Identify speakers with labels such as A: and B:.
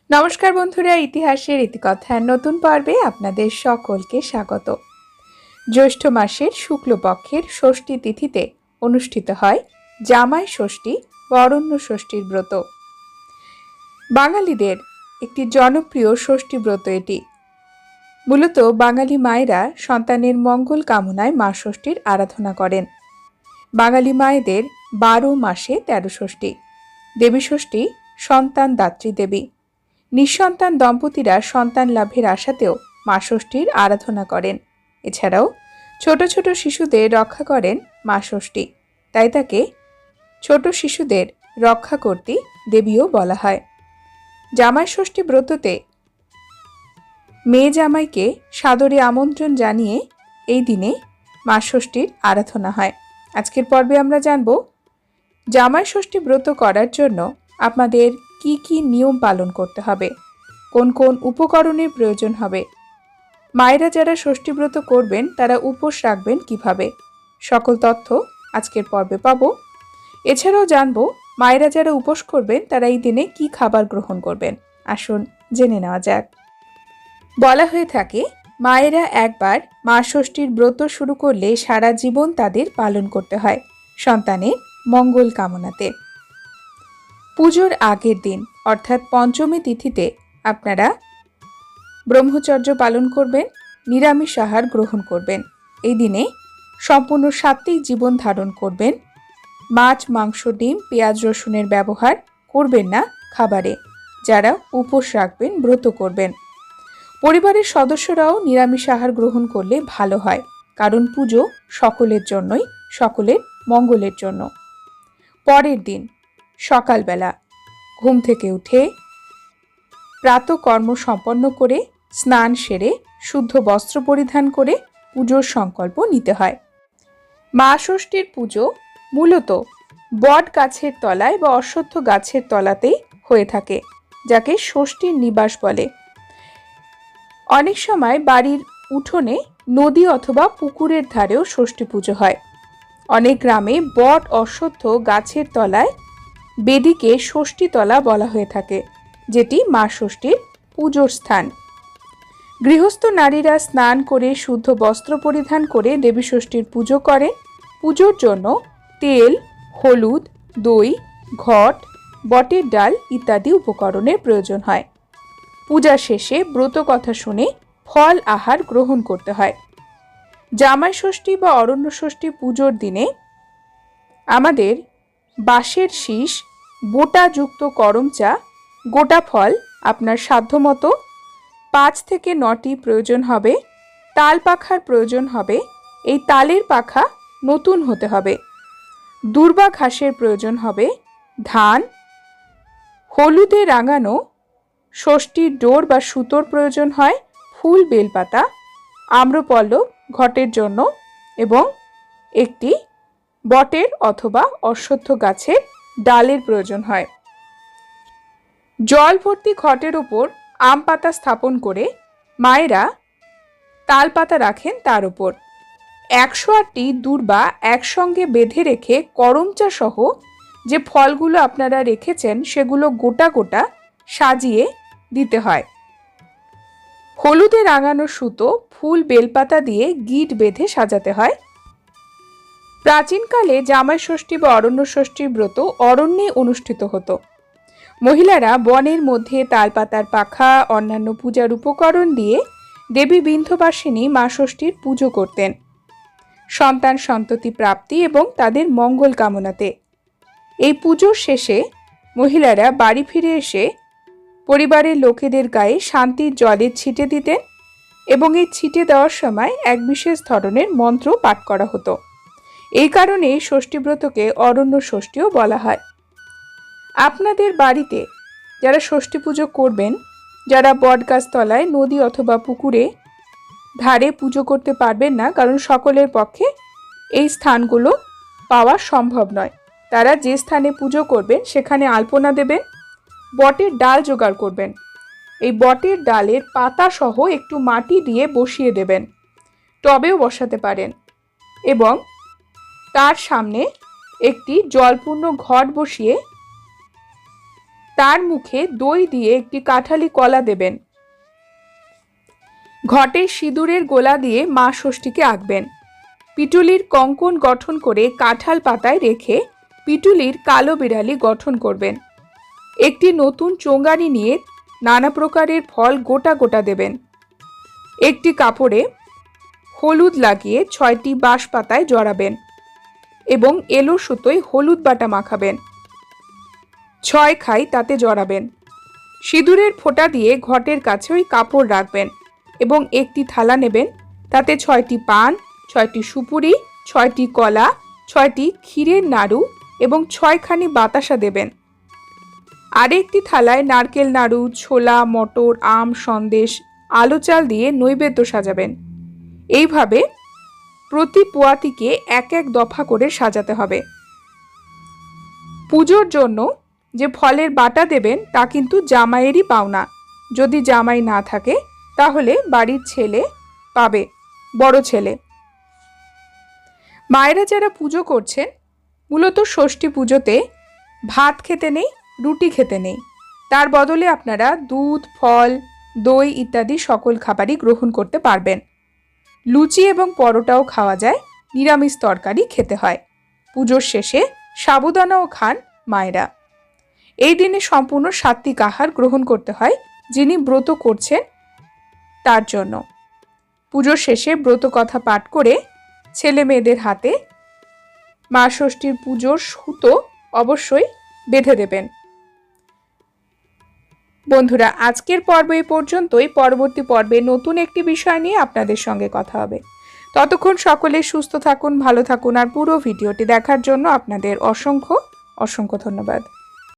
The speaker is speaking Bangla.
A: নমস্কার বন্ধুরা, ইতিহাসের ইতিকথার নতুন পর্বে আপনাদের সকলকে স্বাগত। জ্যৈষ্ঠ মাসের শুক্লপক্ষের ষষ্ঠী তিথিতে অনুষ্ঠিত হয় জামাই ষষ্ঠী বা অরণ্য ষষ্ঠীর ব্রত। বাঙালিদের একটি জনপ্রিয় ষষ্ঠী ব্রত এটি। মূলত বাঙালি মায়েরা সন্তানের মঙ্গল কামনায় মা ষষ্ঠীর আরাধনা করেন। বাঙালি মায়েদের 12 মাসে 13 ষষ্ঠী। দেবী ষষ্ঠী সন্তান দাত্রী দেবী। নিঃসন্তান দম্পতিরা সন্তান লাভের আশাতেও মা ষষ্ঠীর আরাধনা করেন। এছাড়াও ছোট ছোট শিশুদের রক্ষা করেন মা ষষ্ঠী, তাই তাকে ছোট শিশুদের রক্ষাকর্ত্রী দেবীও বলা হয়। জামাই ষষ্ঠী ব্রততে মেয়ে জামাইকে সাদরে আমন্ত্রণ জানিয়ে এই দিনে মা ষষ্ঠীর আরাধনা হয়। আজকের পর্বে আমরা জানব জামাই ষষ্ঠী ব্রত করার জন্য আপনাদের কি কি নিয়ম পালন করতে হবে, কোন কোন উপকরণের প্রয়োজন হবে, মায়েরা যারা ষষ্ঠী ব্রত করবেন তারা উপোস রাখবেন কিভাবে, সকল তথ্য আজকের পর্বে পাবো। এছাড়াও জানবো মায়েরা যারা উপোস করবেন তারা এই দিনে কি খাবার গ্রহণ করবেন। আসুন জেনে নেওয়া যাক। বলা হয়ে থাকে মায়েরা একবার মা ষষ্ঠীর ব্রত শুরু করলে সারা জীবন তাদের পালন করতে হয় সন্তানের মঙ্গল কামনাতে। পুজোর আগের দিন অর্থাৎ পঞ্চমী তিথিতে আপনারা ব্রহ্মচর্য পালন করবেন, নিরামিষ আহার গ্রহণ করবেন। এই দিনে সম্পূর্ণ সাত্ত্বিক জীবন ধারণ করবেন। মাছ, মাংস, ডিম, পেঁয়াজ, রসুনের ব্যবহার করবেন না খাবারে। যারা উপোস রাখবেন, ব্রত করবেন, পরিবারের সদস্যরাও নিরামিষ আহার গ্রহণ করলে ভালো হয়, কারণ পুজো সকলের জন্যই, সকলের মঙ্গলের জন্য। পরের দিন সকালবেলা ঘুম থেকে উঠে প্রাতঃকর্ম সম্পন্ন করে স্নান সেরে শুদ্ধ বস্ত্র পরিধান করে পুজোর সংকল্প নিতে হয়। মা ষষ্ঠীর পুজো মূলত বট গাছের তলায় বা অশ্বত্থ গাছের তলাতেই হয়ে থাকে, যাকে ষষ্ঠীর নিবাস বলে। অনেক সময় বাড়ির উঠোনে, নদী অথবা পুকুরের ধারেও ষষ্ঠী পুজো হয়। অনেক গ্রামে বট অশ্বত্থ গাছের তলায় বেদিকে ষষ্ঠীতলা বলা হয়ে থাকে, যেটি মা ষষ্ঠীর পুজোর স্থান। গৃহস্থ নারীরা স্নান করে শুদ্ধ বস্ত্র পরিধান করে দেবী ষষ্ঠীর পুজো করেন। পুজোর জন্য তেল, হলুদ, দই, ঘট, বটের ডাল ইত্যাদি উপকরণের প্রয়োজন হয়। পূজা শেষে ব্রত কথা শুনে ফল আহার গ্রহণ করতে হয়। জামাই ষষ্ঠী বা অরণ্য ষষ্ঠী পুজোর দিনে আমাদের বাঁশের শীষ, বোটাযুক্ত করম চা, গোটা ফল আপনার সাধ্যমতো 5 থেকে 9টি প্রয়োজন হবে। তাল পাখার প্রয়োজন হবে, এই তালের পাখা নতুন হতে হবে। দূর্বা ঘাসের প্রয়োজন হবে, ধান, হলুদে রাঙানো ষষ্ঠীর ডোর বা সুতোর প্রয়োজন হয়, ফুল, বেলপাতা, আম্রপল্লব ঘটের জন্য এবং একটি বটের অথবা অশ্বত্থ গাছের ডালের প্রয়োজন হয়। জল ভর্তি ঘটের ওপর আম পাতা স্থাপন করে মায়েরা তাল পাতা রাখেন তার উপর। 108টি দূর্বা একসঙ্গে বেঁধে রেখে করমচা সহ যে ফলগুলো আপনারা রেখেছেন সেগুলো গোটা গোটা সাজিয়ে দিতে হয়। হলুদে রাঙানো সুতো, ফুল, বেলপাতা দিয়ে গিট বেঁধে সাজাতে হয়। প্রাচীনকালে জামাই ষষ্ঠী বা অরণ্য ষষ্ঠীর ব্রত অরণ্যে অনুষ্ঠিত হতো। মহিলারা বনের মধ্যে তালপাতার পাখা, অন্যান্য পূজার উপকরণ দিয়ে দেবী বিন্ধ্যবাসিনী মা ষষ্ঠীর পুজো করতেন সন্তান সন্ততি প্রাপ্তি এবং তাদের মঙ্গল কামনাতে। এই পুজোর শেষে মহিলারা বাড়ি ফিরে এসে পরিবারের লোকেদের গায়ে শান্তির জলের ছিটে দিতেন এবং এই ছিটে দেওয়ার সময় এক বিশেষ ধরনের মন্ত্র পাঠ করা হতো। এই কারণে ষষ্ঠীব্রতকে অরণ্য ষষ্ঠীও বলা হয়। আপনাদের বাড়িতে যারা ষষ্ঠী পুজো করবেন, যারা বটগাছ তলায়, নদী অথবা পুকুরে ধারে পুজো করতে পারবেন না, কারণ সকলের পক্ষে এই স্থানগুলো পাওয়া সম্ভব নয়, তারা যে স্থানে পুজো করবেন সেখানে আলপনা দেবেন, বটের ডাল জোগাড় করবেন। এই বটের ডালের পাতা সহ একটু মাটি দিয়ে বসিয়ে দেবেন, টবেও বসাতে পারেন, এবং তার সামনে একটি জলপূর্ণ ঘট বসিয়ে তার মুখে দই দিয়ে একটি কাঁঠালি কলা দেবেন। ঘটে সিঁদুরের গোলা দিয়ে মা ষষ্ঠীকে আঁকবেন। পিটুলির কঙ্কন গঠন করে কাঁঠাল পাতায় রেখে পিটুলির কালো বিড়ালি গঠন করবেন। একটি নতুন চোঙ্গানি নিয়ে নানা প্রকারের ফল গোটা গোটা দেবেন। একটি কাপড়ে হলুদ লাগিয়ে 6টি বাঁশ পাতায় জড়াবেন এবং এলো সুতোয় হলুদ বাটা মাখাবেন। 6 খাই তাতে জড়াবেন। সিঁদুরের ফোঁটা দিয়ে ঘটের কাছে ওই কাপড় রাখবেন এবং একটি থালা নেবেন। তাতে 6টি পান, 6টি সুপুরি, 6টি কলা, 6টি ক্ষীরের নাড়ু এবং 6খানি বাতাসা দেবেন। আরেকটি থালায় নারকেল নাড়ু, ছোলা, মটর, আম, সন্দেশ, আলো চাল দিয়ে নৈবেদ্য সাজাবেন। এইভাবে প্রতি পোয়াতিকে এক এক দফা করে সাজাতে হবে। পুজোর জন্য যে ফলের বাটা দেবেন তা কিন্তু জামাইয়েরই পাওনা। যদি জামাই না থাকে তাহলে বাড়ির ছেলে পাবে, বড় ছেলে। মায়েরা যারা পুজো করছেন, মূলত ষষ্ঠী পুজোতে ভাত খেতে নেই, রুটি খেতে নেই। তার বদলে আপনারা দুধ, ফল, দই ইত্যাদি সকল খাবারই গ্রহণ করতে পারবেন। লুচি এবং পরোটাও খাওয়া যায়, নিরামিষ তরকারি খেতে হয়। পুজোর শেষে সাবুদানাও খান মায়েরা। এই দিনে সম্পূর্ণ সাত্ত্বিক আহার গ্রহণ করতে হয় যিনি ব্রত করছেন তার জন্য। পুজোর শেষে ব্রত কথা পাঠ করে ছেলে মেয়েদের হাতে মা ষষ্ঠীর পুজোর সুতো অবশ্যই বেঁধে দেবেন। বন্ধুরা, আজকের পর্ব এই পর্যন্তই। পরবর্তী পর্বে নতুন একটি বিষয় নিয়ে আপনাদের সঙ্গে কথা হবে। ততক্ষণ সকলে সুস্থ থাকুন, ভালো থাকুন। আর পুরো ভিডিওটি দেখার জন্য আপনাদের অসংখ্য অসংখ্য ধন্যবাদ।